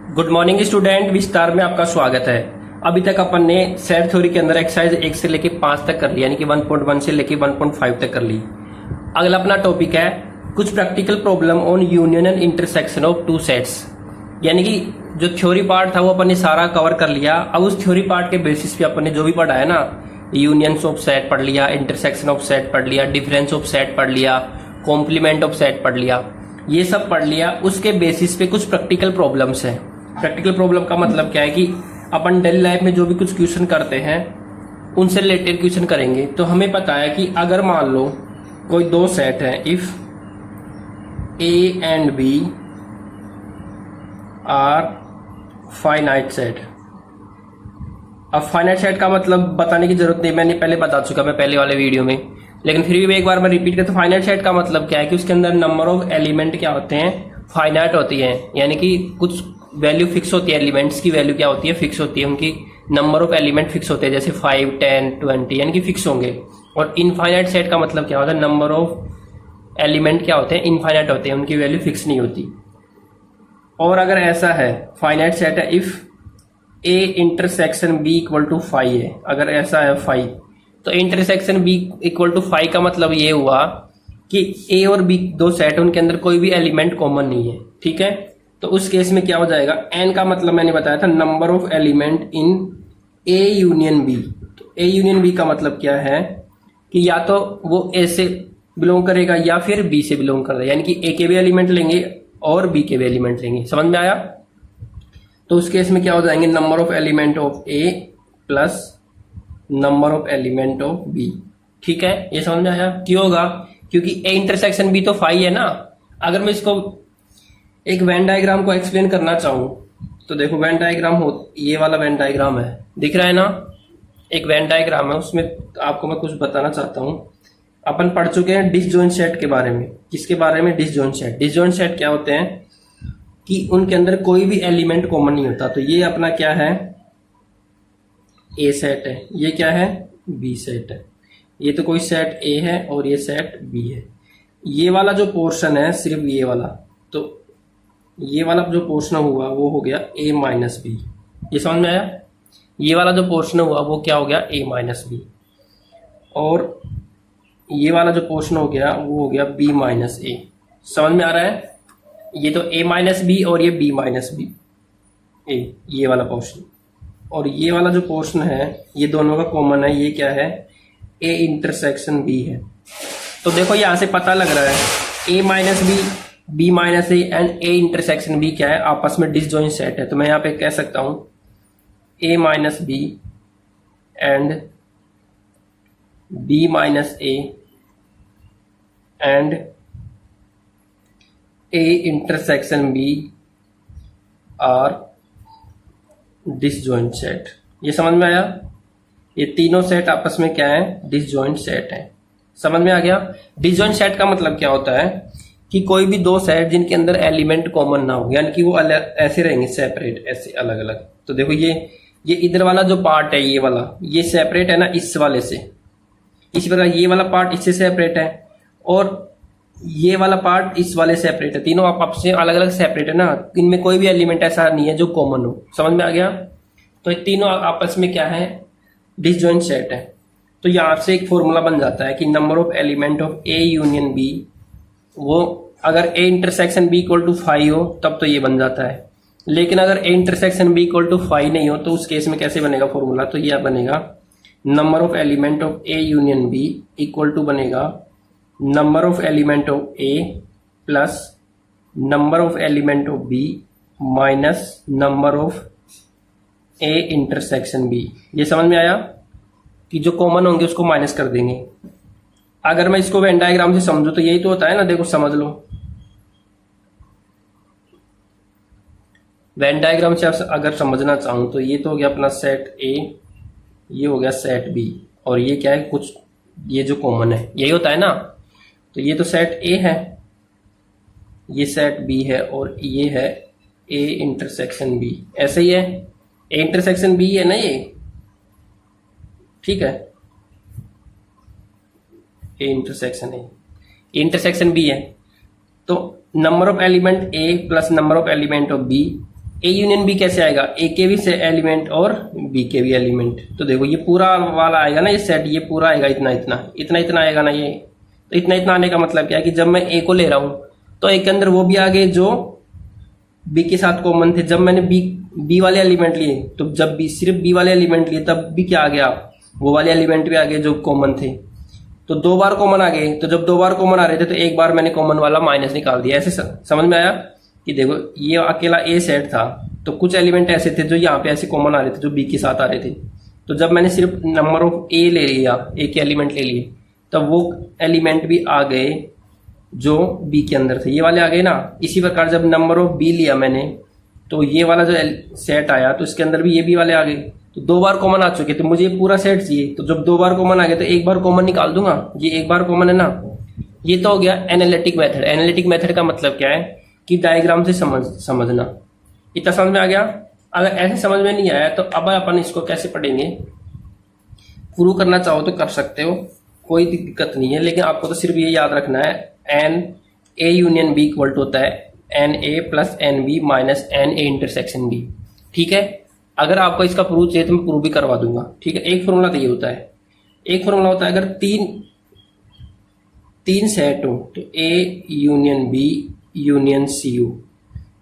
Good morning student, विस्तार में आपका स्वागत है। अभी तक अपन ने सेट थ्योरी के अंदर एक्सरसाइज 1 से लेके 5 तक कर लिया, यानी कि 1.1 से लेके 1.5 तक कर ली। अगला अपना टॉपिक है कुछ practical problem on union and intersection of two sets. यानी कि जो थ्योरी पार्ट था वो अपन ने सारा कवर कर लिया। अब उस थ्योरी पार्ट के बेसिस पे अपन ने जो भी पढ़ा है ना, यूनियंस ऑफ सेट पढ़ लिया, इंटरसेक्शन ऑफ सेट पढ़ लिया, डिफरेंस ऑफ सेट पढ़ लिया, कॉम्प्लीमेंट ऑफ सेट पढ़ लिया, ये सब पढ़ लिया। उसके बेसिस पे कुछ प्रैक्टिकल प्रॉब्लम्स हैं। प्रैक्टिकल प्रॉब्लम का मतलब क्या है कि अपन डेली लाइफ में जो भी कुछ क्वेश्चन करते हैं उनसे रिलेटेड क्वेश्चन करेंगे। तो हमें पता है कि अगर मान लो कोई दो सेट है, if A and B are finite set. अब फाइनाइट सेट का मतलब बताने की जरूरत नहीं, मैंने पहले बता चुका मैं पहले वाले वीडियो में, लेकिन फिर भी एक बार मैं रिपीट करता हूं। फाइनाइट सेट का मतलब क्या है कि उसके अंदर नंबर ऑफ एलिमेंट क्या होते हैं, फाइनाइट होती है। यानी कि कुछ वैल्यू फिक्स होती है, एलिमेंट्स की वैल्यू क्या होती है, फिक्स होती है। उनकी नंबर ऑफ एलिमेंट फिक्स होते हैं, जैसे 5, 10, 20 यानी कि फिक्स होंगे। और इनफाइनाइट सेट का मतलब क्या होता है, नंबर ऑफ एलिमेंट क्या होते हैं, इनफाइनाइट होते हैं, उनकी वैल्यू फिक्स नहीं होती। और अगर ऐसा है, फाइनाइट सेट है if A intersection B equal to 5 है, अगर ऐसा है 5, तो इंटरसेक्शन बी इक्वल टू 5 का मतलब ये हुआ कि ए और बी दो सेट, उनके अंदर कोई भी एलिमेंट कॉमन नहीं है। ठीक है, तो उस केस में क्या हो जाएगा, एन का मतलब मैंने बताया था number of element in A union B. तो ए यूनियन बी का मतलब क्या है कि या तो वो ए से बिलोंग करेगा या फिर बी से बिलोंग कर रहा है, यानी कि ए के भी एलिमेंट लेंगे और बी के भी एलिमेंट लेंगे। समझ में आया? तो उस केस में क्या हो जाएंगे, number of element of A plus number of element of B. ठीक है, ये समझ में आया? क्यों होगा? क्योंकि ए इंटरसेक्शन बी तो 5 है ना। अगर मैं इसको एक वेन डायग्राम को एक्सप्लेन करना चाहूं तो देखो, वेन डायग्राम हो, ये वाला वेन डायग्राम है, दिख रहा है ना, एक वेन डायग्राम है। उसमें आपको मैं कुछ बताना चाहता हूं। अपन पढ़ चुके हैं डिसजॉइंट सेट के बारे में। किसके बारे में? Disjoint set. डिसजॉइंट सेट क्या होते हैं कि उनके अंदर कोई भी एलिमेंट कॉमन नहीं होता। तो ये अपना क्या है, ए सेट है, ये क्या है, बी सेट है। ये तो कोई सेट ए है और ये सेट बी है। ये वाला जो पोर्शन है सिर्फ ये वाला, तो ये वाला जो पोर्शन हुआ वो हो गया ए माइनस बी। ये समझ में आया? ये वाला जो पोर्शन हुआ वो क्या हो गया, ए माइनस बी। और ये वाला जो पोर्शन हो गया वो हो गया बी माइनस ए। समझ में आ रहा है? ये तो ए माइनस बी और ये बी माइनस बी ए, ये वाला पोर्शन। और ये वाला जो पोर्शन है ये दोनों का कॉमन है, ये क्या है, ए इंटरसेक्शन बी है। तो देखो यहां से पता लग रहा है A minus B, B minus A and A intersection B क्या है, आपस में डिसजॉइंट सेट है। तो मैं यहां पे कह सकता हूं A minus B and B minus A and A intersection B are disjoint set. ये समझ में आया? ये तीनों सेट आपस में क्या है, डिसजॉइंट सेट है। समझ में आ गया? डिसजॉइंट सेट का मतलब क्या होता है कि कोई भी दो सेट जिनके अंदर एलिमेंट कॉमन ना हो, यानी कि वो ऐसे रहेंगे सेपरेट, ऐसे अलग अलग। तो देखो ये इधर वाला जो पार्ट है, ये वाला, ये सेपरेट है ना इस वाले से, इसी प्रकार ये वाला पार्ट इससे सेपरेट है और ये वाला पार्ट इस वाले सेपरेट है। तीनों आपस में अलग अलग सेपरेट है ना, इनमें कोई भी एलिमेंट ऐसा नहीं है जो कॉमन हो। समझ में आ गया? तो ये तीनों आपस में क्या है, डिसजॉइंट सेट है। तो यहां से एक फॉर्मूला बन जाता है कि number of element of A union B, वो अगर A intersection B equal to 5 हो तब तो ये बन जाता है। लेकिन अगर A intersection B equal to 5 नहीं हो तो उस केस में कैसे बनेगा फॉर्मूला, तो यह बनेगा number of element of A union B equal to बनेगा number of element of A plus number of element of B minus number of A intersection B. ये समझ में आया कि जो कॉमन होंगे उसको माइनस कर देंगे। अगर मैं इसको वेन डायग्राम से समझू तो यही तो होता है ना, देखो समझ लो। वेन डायग्राम से अगर समझना चाहूं तो ये तो हो गया अपना सेट ए, ये हो गया सेट बी, और ये क्या है, कुछ ये जो कॉमन है यही होता है ना। तो ये तो सेट ए है, ये सेट बी है और ये है ए इंटरसेक्शन बी। ऐसे ही है, ए इंटरसेक्शन बी है ना ये, ठीक है, ए इंटरसेक्शन है, इंटरसेक्शन बी है। तो number of element A plus number of element of B A union B कैसे आएगा, ए के भी से एलिमेंट और बी के भी एलिमेंट। तो देखो ये पूरा वाला आएगा ना ये सेट, ये पूरा आएगा इतना इतना इतना इतना आएगा ना ये। तो इतना इतना आने का मतलब क्या है कि जब मैं ए को ले रहा हूं तो ए के अंदर वो भी आ गए जो बी के साथ कॉमन थे। जब मैंने बी वाले एलिमेंट लिए तो जब बी सिर्फ बी वाले एलिमेंट लिए तब भी क्या आ गया, वो वाले एलिमेंट भी आ गए जो कॉमन थे। तो 2 बार कॉमन आ गए, तो जब 2 बार कॉमन आ रहे थे तो एक बार मैंने कॉमन वाला माइनस निकाल दिया। ऐसे समझ में आया कि देखो ये अकेला ए सेट था तो कुछ एलिमेंट ऐसे थे जो यहाँ पे ऐसे कॉमन आ रहे थे जो बी के साथ आ रहे थे। तो जब मैंने सिर्फ नंबर ऑफ ए ले लिया, ए के एलिमेंट ले लिए, तब वो एलिमेंट भी आ गए जो बी के अंदर थे, ये वाले आ गए ना। इसी प्रकार जब नंबर ऑफ बी लिया मैंने तो ये वाला जो सेट आया तो इसके अंदर भी ये बी वाले आ गए। तो 2 बार कॉमन आ चुके तो मुझे ये पूरा सेट चाहिए। तो जब 2 बार कॉमन आ गए तो एक बार कॉमन निकाल दूंगा, ये एक बार कॉमन है ना। ये तो हो गया एनालिटिक मेथड। एनालिटिक मेथड का मतलब क्या है कि डायग्राम से समझना। इतना समझ में आ गया। अगर ऐसे समझ में नहीं आया तो अब अपन इसको कैसे पढ़ेंगे, प्रूव करना चाहो तो कर सकते हो, कोई दिक्कत नहीं है। लेकिन आपको तो सिर्फ ये याद रखना है N A union B equal to होता है N A plus N B minus N A intersection B. ठीक है, अगर आपको इसका प्रूव चाहिए तो मैं प्रूव भी करवा दूंगा। ठीक है, एक फॉर्मूला तो ये होता है, एक फॉर्मूला होता है अगर तीन सेट हो तो A union B union C हो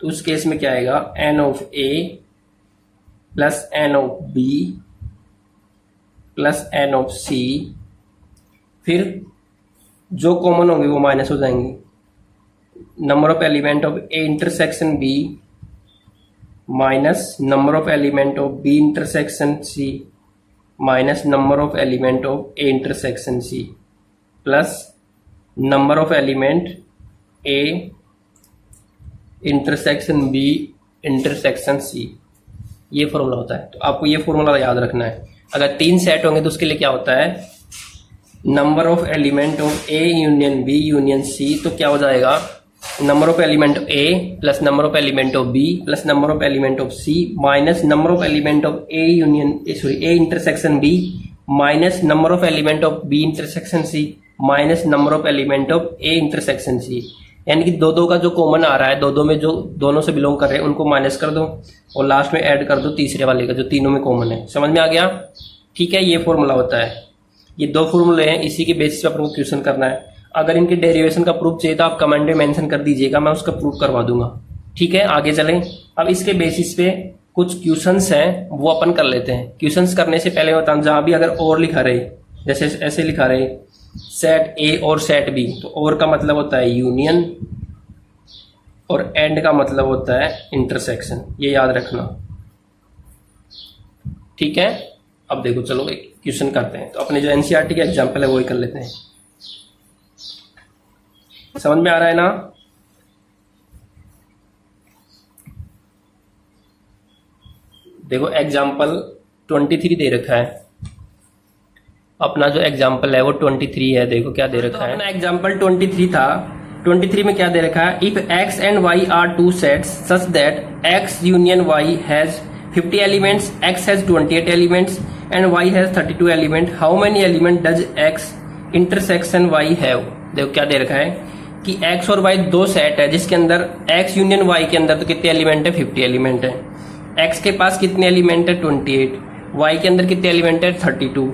तो उस केस में क्या आएगा, N of A plus N of B plus N of C, फिर जो कॉमन होंगे वो माइनस हो जाएंगे। Number of element of A intersection B minus number of element of B intersection C minus number of element of A intersection C plus number of element A intersection B intersection C. ये formula होता है। तो आपको ये formula याद रखना है। अगर 3 सेट होंगे तो उसके लिए क्या होता है, number of element of A union B union C. तो क्या हो जाएगा, number of element of A plus number of element of B plus number of element of C minus number of element of A intersection B minus number of element of B intersection C minus number of element of A intersection C. यानी कि दो का जो common आ रहा है, दो में जो दोनों से बिलोंग कर रहे हैं उनको माइनस कर दो और लास्ट में ऐड कर दो तीसरे वाले का जो तीनों में कॉमन है। समझ में आ गया। ठीक है, ये फॉर्मूला होता है। ये 2 फॉर्मूले हैं, इसी के बेसिस पर आपको क्वेश्चन करना है। अगर इनके डेरिवेशन का प्रूफ चाहिए तो आप कमेंट में मेंशन कर दीजिएगा, मैं उसका प्रूफ करवा दूंगा। ठीक है, आगे चलें। अब इसके बेसिस पे कुछ क्वेश्चंस हैं वो अपन कर लेते हैं। क्वेश्चंस करने से पहले बताऊं, जहां भी अगर और लिखा रहे, जैसे ऐसे लिखा रहे सेट ए और सेट बी, तो और का मतलब होता है यूनियन और एंड का मतलब होता है इंटरसेक्शन। ये याद रखना। ठीक है, अब देखो चलो एक क्वेश्चन करते हैं। तो अपने जो एनसीईआरटी का एग्जाम्पल है वो ही कर लेते हैं। समझ में आ रहा है ना। देखो एग्जाम्पल 23 दे रखा है। अपना जो एग्जाम्पल है वो 23 है। देखो क्या दे रखा है। अपना एग्जाम्पल 23 था। 23 में क्या दे रखा है, if x and y are 2 sets such that x union y has 50 elements, x has 28 elements and y has 32 element, how many element does x intersection y have. देखो क्या दे रखा है कि x और y 2 सेट है जिसके अंदर x यूनियन y के अंदर तो कितने एलिमेंट है, 50 एलिमेंट है। x के पास कितने एलिमेंट है, 28। y के अंदर कितने एलिमेंट है, 32।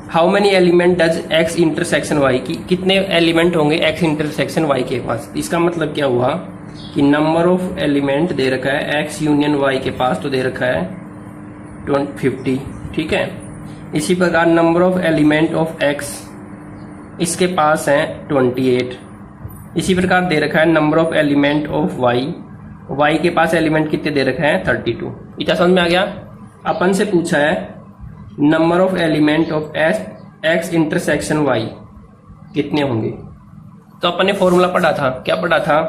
How many element does x intersection y, की कितने एलिमेंट होंगे x इंटरसेक्शन y के पास। इसका मतलब क्या हुआ कि नंबर ऑफ एलिमेंट दे रखा है x यूनियन y के पास, तो दे रखा है 50। ठीक है, इसी प्रकार number of element of x इसके पास है 28। इसी प्रकार दे रखा है number of element of y के पास एलिमेंट कितने दे रखा है, 32। इतना समझ में आ गया। अपन से पूछा है number of element of x intersection y कितने होंगे। तो अपन ने फॉर्मूला पढ़ा था, क्या पढ़ा था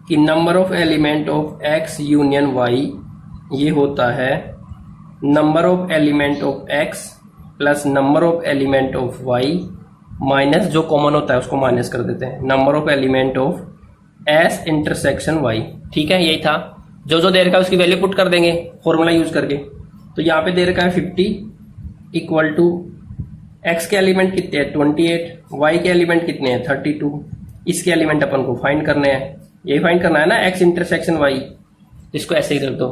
कि number of element of x union y ये होता है number of element of x plus number of element of y minus जो कॉमन होता है उसको माइनस कर देते हैं, number of element of s intersection y। ठीक है, यही था। जो दे रखा है उसकी वैल्यू पुट कर देंगे फॉर्मूला यूज करके। तो यहाँ पे दे रखा है 50 इक्वल टू x के एलिमेंट कितने हैं, 28, y के एलिमेंट कितने हैं, 32। इसके एलिमेंट अपन को फाइंड करने हैं, यही फाइंड करना है ना, x इंटरसेक्शन y। इसको ऐसे ही रख दो।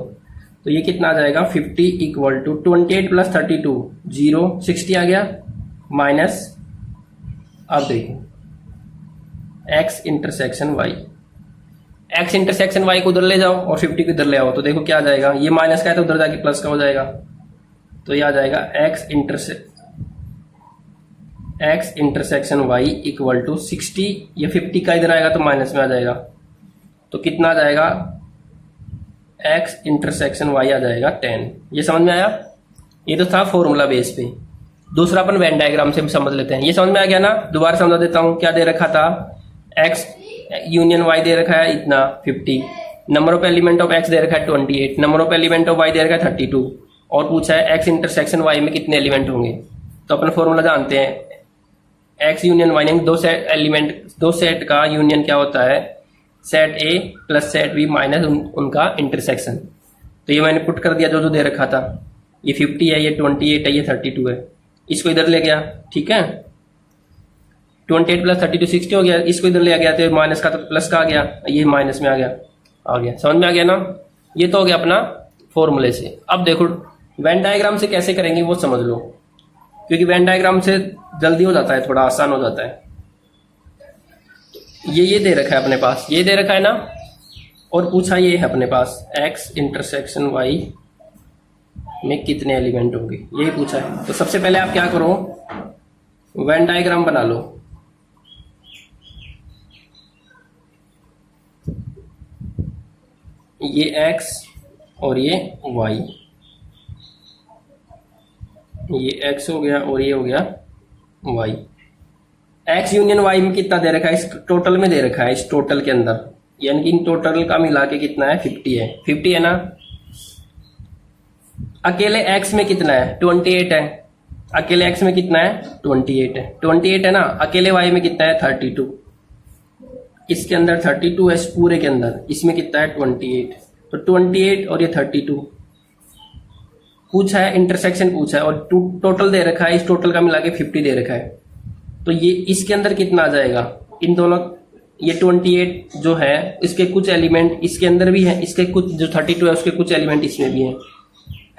तो ये कितना आ जाएगा 50 इक्वल टू 28 प्लस 32 0 60 आ गया माइनस, अब देखो x intersection y, x intersection y को उधर ले जाओ और 50 को इधर ले आओ, तो देखो क्या आ जाएगा, ये माइनस का है तो उधर जाके प्लस का हो जाएगा। तो ये आ जाएगा x intersection y equal to 60, ये 50 का इधर आएगा तो माइनस में आ जाएगा, तो कितना आ जाएगा x इंटरसेक्शन y आ जाएगा 10। ये समझ में आया? ये तो था फॉर्मूला बेस पे। दूसरा अपन वेन डायग्राम से भी समझ लेते हैं। ये समझ में आ गया ना? दोबारा समझा देता हूं। क्या दे रखा था, x यूनियन y दे रखा है इतना 50, number of element of x दे रखा है 28, number of element of y दे रखा है 32, और पूछा है x इंटरसेक्शन y में कितने एलिमेंट होंगे। तो अपन फॉर्मूला जानते हैं, x यूनियन y यानी दो सेट का यूनियन क्या होता है, set A plus set B minus उनका इंटरसेक्शन। तो ये मैंने पुट कर दिया जो दे रखा था, ये 50 है, ये 28 है, ये 32 है, इसको इधर ले गया, ठीक है, 28 प्लस 32 60 हो गया, इसको इधर ले गया तो माइनस का तो प्लस का आ गया, ये माइनस में आ गया। समझ में आ गया ना? ये तो हो गया अपना फॉर्मूले से। अब देखो वेन डायग्राम से कैसे करेंगे वो समझ लो, क्योंकि वेन डायग्राम से जल्दी हो जाता है, थोड़ा आसान हो जाता है। ये दे रखा है अपने पास, ये दे रखा है ना, और पूछा ये है अपने पास x इंटरसेक्शन y में कितने एलिमेंट होंगे, यही पूछा है। तो सबसे पहले आप क्या करो, वेन डायग्राम बना लो। ये x और ये y, ये x हो गया और ये हो गया y। x यूनियन y में कितना दे रखा है, इस टोटल में दे रखा है, इस टोटल के अंदर, यानी कि इन टोटल का मिला के कितना है 50 है ना। अकेले x में कितना है 28 है, अकेले x में कितना है 28 है ना। अकेले y में कितना है 32, इसके अंदर 32 है, इस पूरे के अंदर, इसमें कितना है 28, तो 28 और ये 32 पूछा है, इंटरसेक्शन पूछा है, और टोटल दे रखा है, इस टोटल का मिला के 50 दे रखा है। तो ये इसके अंदर कितना आ जाएगा, इन दोनों, ये 28 जो है इसके कुछ एलिमेंट इसके अंदर भी है, इसके कुछ जो 32 है उसके कुछ एलिमेंट इसमें भी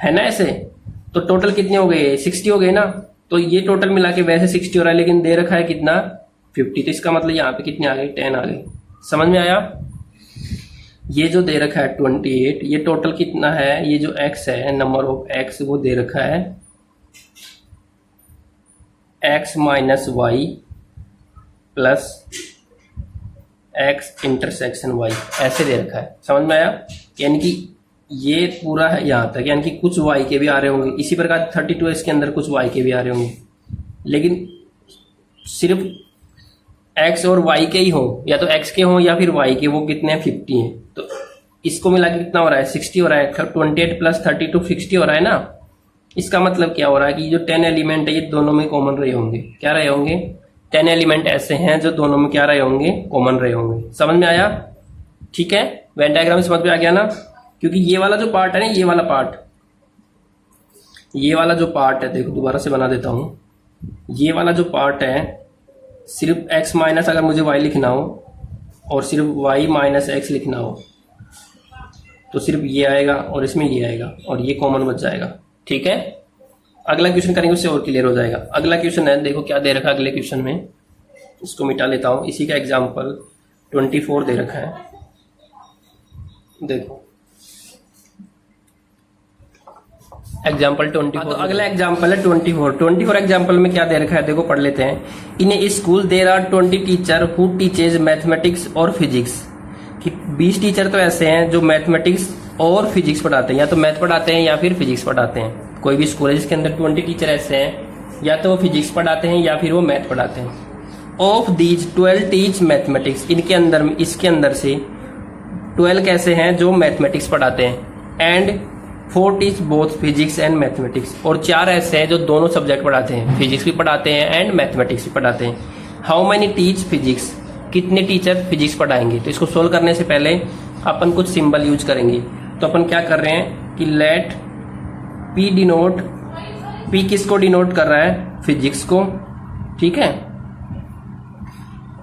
है ना ऐसे। तो टोटल कितने हो गए 60 हो गए ना। तो ये टोटल मिला के वैसे 60 हो रहा है, लेकिन दे रखा है कितना 50, तो इसका मतलब यहाँ पे कितने आ गए 10 आ गए। समझ में आया? ये जो दे रखा है 28, ये टोटल कितना है, ये जो x है, नंबर ऑफ x वो दे रखा है x minus Y plus x intersection y, ऐसे दे रखा है। समझ में आया? यानी कि ये पूरा है यहाँ तक, यानी कि कुछ y के भी आ रहे होंगे, इसी प्रकार 32 इसके अंदर कुछ y के भी आ रहे होंगे, लेकिन सिर्फ x और y के ही हो, या तो x के हो या फिर y के, वो कितने हैं 50 हैं। तो इसको मिला के कितना हो रहा है 60 हो रहा है, 28 प्लस 32 60 हो रहा है ना। इसका मतलब क्या हो रहा है कि जो 10 एलिमेंट है ये दोनों में कॉमन रहे होंगे। क्या रहे होंगे? 10 एलिमेंट ऐसे हैं जो दोनों में क्या रहे होंगे, कॉमन रहे होंगे। समझ में आया? ठीक है, वेन डायग्राम समझ में आ गया ना। क्योंकि ये वाला जो पार्ट है ना, ये वाला जो पार्ट है, देखो दोबारा से बना देता हूं, ये वाला जो पार्ट है, सिर्फ x माइनस अगर मुझे y लिखना हो और सिर्फ y माइनस x लिखना हो तो सिर्फ ये आएगा और इसमें ये आएगा और ये कॉमन बच जाएगा। ठीक है, अगला क्वेश्चन करेंगे उससे और क्लियर हो जाएगा। अगला क्वेश्चन है, देखो क्या दे रखा है अगले क्वेश्चन में, इसको मिटा लेता हूं। इसी का एग्जाम्पल 24 दे रखा है, देखो एग्जाम्पल 24। तो अगला एग्जाम्पल है 24 एग्जाम्पल में क्या दे रखा है, देखो पढ़ लेते हैं। In a school there are 20 teacher who teaches mathematics और फिजिक्स, कि 20 टीचर तो ऐसे हैं जो मैथमेटिक्स और फिजिक्स पढ़ाते हैं, या तो मैथ पढ़ाते हैं या फिर फिजिक्स पढ़ाते हैं। कोई भी स्कूल है जिसके अंदर 20 टीचर ऐसे हैं, या तो वो फिजिक्स पढ़ाते हैं या फिर वो मैथ पढ़ाते हैं। ऑफ दीज 12 टीच मैथमेटिक्स, इनके अंदर, इसके अंदर से 12 कैसे हैं जो मैथमेटिक्स पढ़ाते हैं, and 4 teach both physics and mathematics, और 4 ऐसे हैं जो दोनों सब्जेक्ट पढ़ाते हैं, फिजिक्स भी पढ़ाते हैं एंड मैथमेटिक्स भी पढ़ाते हैं। हाउ मैनी टीच फिजिक्स, कितने टीचर फिजिक्स पढ़ाएंगे। तो इसको सोल्व करने से पहले अपन कुछ सिंबल यूज करेंगे। तो अपन क्या कर रहे हैं कि लेट पी डिनोट, पी किसको डिनोट कर रहा है, फिजिक्स को, ठीक है,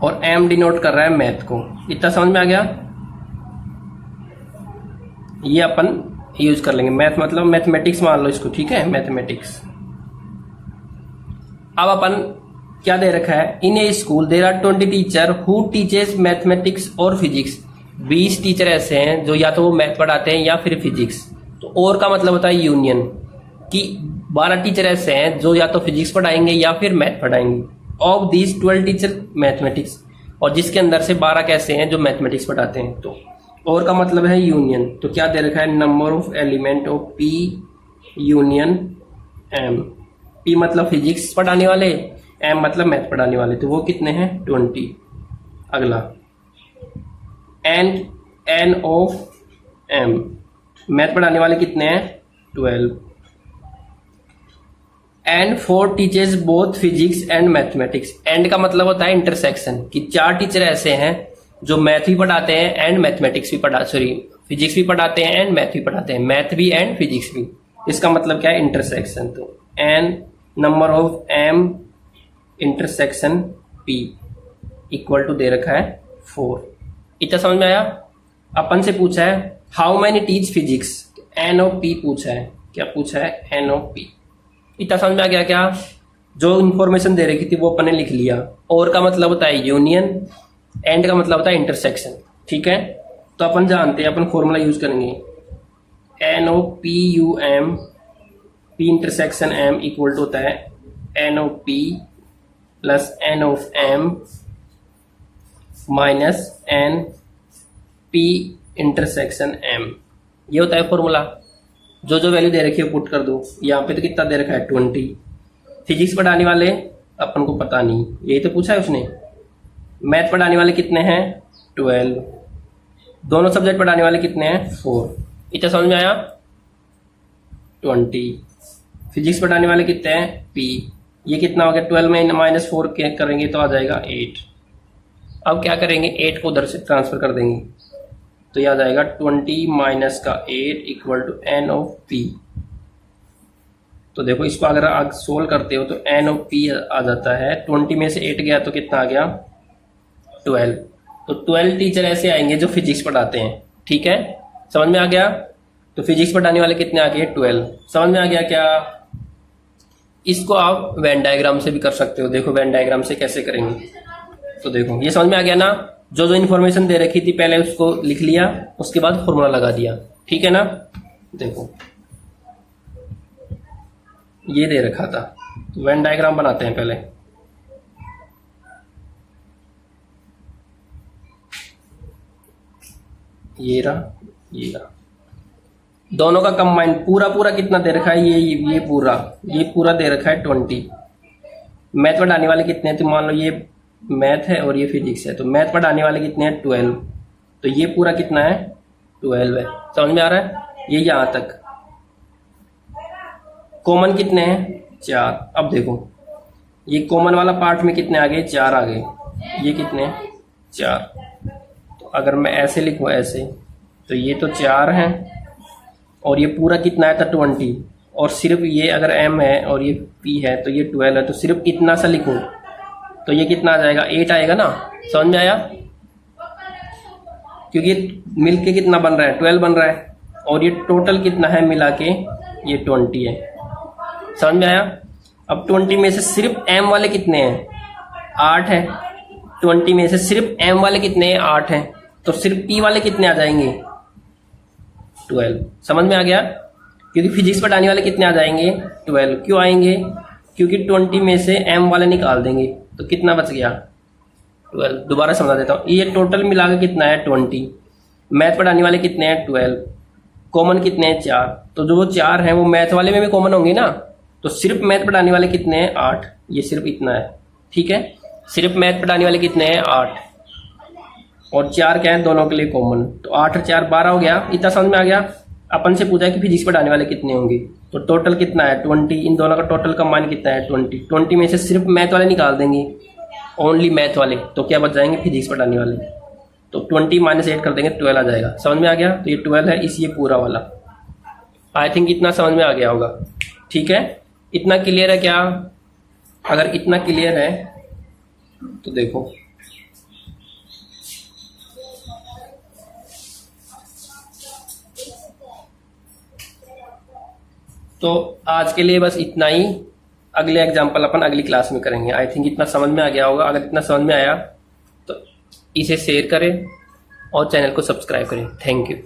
और एम डिनोट कर रहा है मैथ को। इतना समझ में आ गया। ये अपन यूज कर लेंगे। मैथ मतलब मैथमेटिक्स मान लो इसको, ठीक है, मैथमेटिक्स। अब अपन क्या दे रखा है, in a school there are 20 teacher who teaches mathematics और फिजिक्स। 20 टीचर ऐसे हैं जो या तो वो मैथ पढ़ाते हैं या फिर फिजिक्स। तो और का मतलब होता है यूनियन, कि 12 टीचर ऐसे हैं जो या तो फिजिक्स पढ़ाएंगे या फिर मैथ पढ़ाएंगे। ऑफ दीज 12 टीचर मैथमेटिक्स, और जिसके अंदर से 12 कैसे हैं जो मैथमेटिक्स पढ़ाते हैं। तो और का मतलब है यूनियन। तो क्या दे रखा है, number of element of P union M. P मतलब फिजिक्स पढ़ाने वाले, एम मतलब मैथ पढ़ाने वाले, तो वो कितने हैं 20। अगला एन ऑफ एम, मैथ पढ़ाने वाले कितने हैं 12। And 4 teachers both physics and mathematics. And का मतलब होता है इंटरसेक्शन, कि 4 टीचर ऐसे हैं जो मैथ भी पढ़ाते हैं एंड मैथमेटिक्स भी फिजिक्स भी पढ़ाते हैं एंड मैथ भी पढ़ाते हैं, मैथ भी एंड फिजिक्स भी। इसका मतलब क्या है, इंटरसेक्शन। तो N number of M intersection P equal to दे रखा है 4। इतना समझ में आया। अपन से पूछा है how many teach physics, N of P पूछा है। क्या पूछा है, एन ऑफ पी। इतना समझ में आ गया क्या, जो इन्फॉर्मेशन दे रखी थी वो अपन ने लिख लिया। और का मतलब होता है यूनियन, एंड का मतलब होता है इंटरसेक्शन, ठीक है। तो अपन जानते हैं, अपन फॉर्मूला यूज करेंगे, N of P U M, P intersection M equal to होता है N of P plus N of M minus N P intersection M. ये होता है फॉर्मूला। जो जो वैल्यू दे रखी है पुट कर दो। यहाँ पे तो कितना दे रखा है 20। फिजिक्स पढ़ाने वाले अपन को पता नहीं, यही तो पूछा है उसने। मैथ पढ़ाने वाले कितने हैं 12। दोनों सब्जेक्ट पढ़ाने वाले कितने हैं 4। इतना समझ में आया 20। फिजिक्स पढ़ाने वाले कितने हैं पी। ये कितना हो गया, 12 में -4 करेंगे तो आ जाएगा 8। अब क्या करेंगे, 8 को उधर से ट्रांसफर कर देंगे तो यह आ जाएगा 20 माइनस का 8 equal to N of P. तो देखो इसको अगर आप सोल्व करते हो तो एन ऑफ पी आ जाता है। 20 में से 8 गया तो कितना आ गया 12। तो 12 टीचर ऐसे आएंगे जो फिजिक्स पढ़ाते हैं, ठीक है, समझ में आ गया। तो फिजिक्स पढ़ाने वाले कितने आ गए 12। समझ में आ गया क्या। इसको आप वेन डायग्राम से भी कर सकते हो। देखो वेन डायग्राम से कैसे करेंगे, तो देखो ये समझ में आ गया ना। जो जो इन्फॉर्मेशन दे रखी थी पहले उसको लिख लिया, उसके बाद फॉर्मूला लगा दिया, ठीक है ना। देखो ये दे रखा था, तो वेन डायग्राम बनाते हैं पहले। ये रहा, दोनों का कंबाइन पूरा कितना दे रखा है, ये पूरा दे रखा है 20। मैथ पढ़ाने वाले कितने हैं, तो मान लो ये मैथ है और ये फिजिक्स है, तो मैथ पढ़ाने वाले कितने हैं 12। तो ये पूरा कितना है 12 है। समझ में आ रहा है, ये यहां तक। कॉमन कितने हैं 4। अब देखो ये कॉमन वाला पार्ट में कितने आ गए 4 आ गए, ये कितने 4। तो अगर मैं ऐसे लिखूं ऐसे, तो ये तो 4 है और ये पूरा कितना है था 20, और सिर्फ ये अगर m है और ये p है तो ये 12 है, तो सिर्फ इतना सा लिखूं तो ये कितना आ जाएगा 8 आएगा ना। समझ में आया, क्योंकि मिलके कितना बन रहा है 12 बन रहा है, और ये टोटल कितना है मिला के ये 20 है। समझ में आया। अब 20 में से सिर्फ m वाले कितने हैं 8 है। 20 में से सिर्फ m वाले कितने हैं 8 हैं, तो सिर्फ p वाले कितने आ जाएंगे 12। समझ में आ गया, क्योंकि फिजिक्स पढ़ाने वाले कितने आ जाएंगे 12। क्यों आएंगे, क्योंकि 20 में से m वाले निकाल देंगे तो कितना बच गया 12। दोबारा समझा देता हूँ, ये टोटल मिला के कितना है 20। मैथ पढ़ाने वाले कितने हैं 12, कॉमन कितने हैं 4, तो जो वो 4 हैं वो मैथ वाले में भी कॉमन होंगे ना। तो सिर्फ मैथ पढ़ाने वाले कितने हैं 8, ये सिर्फ इतना है, ठीक है। सिर्फ मैथ पढ़ाने वाले कितने हैं 8, और 4 क्या है दोनों के लिए कॉमन, तो 8 और 4 12 हो गया। इतना समझ में आ गया। अपन से पूछा कि फिजिक्स पढ़ाने वाले कितने होंगे, तो टोटल कितना है 20। इन दोनों का टोटल कंबाइन कितना है 20। 20 में से सिर्फ मैथ वाले निकाल देंगे, ओनली मैथ वाले, तो क्या बच जाएंगे फिजिक्स पढ़ाने वाले। तो 20 माइनस 8 कर देंगे 12 आ जाएगा। समझ में आ गया, तो ये 12 है, इस ये पूरा वाला। आई थिंक इतना समझ में आ गया होगा, ठीक है। इतना क्लियर है क्या। अगर इतना क्लियर है तो देखो तो आज के लिए बस इतना ही। अगले एग्जाम्पल अपन अगली क्लास में करेंगे। आई थिंक इतना समझ में आ गया होगा। अगर इतना समझ में आया तो इसे शेयर करें और चैनल को सब्सक्राइब करें। Thank you.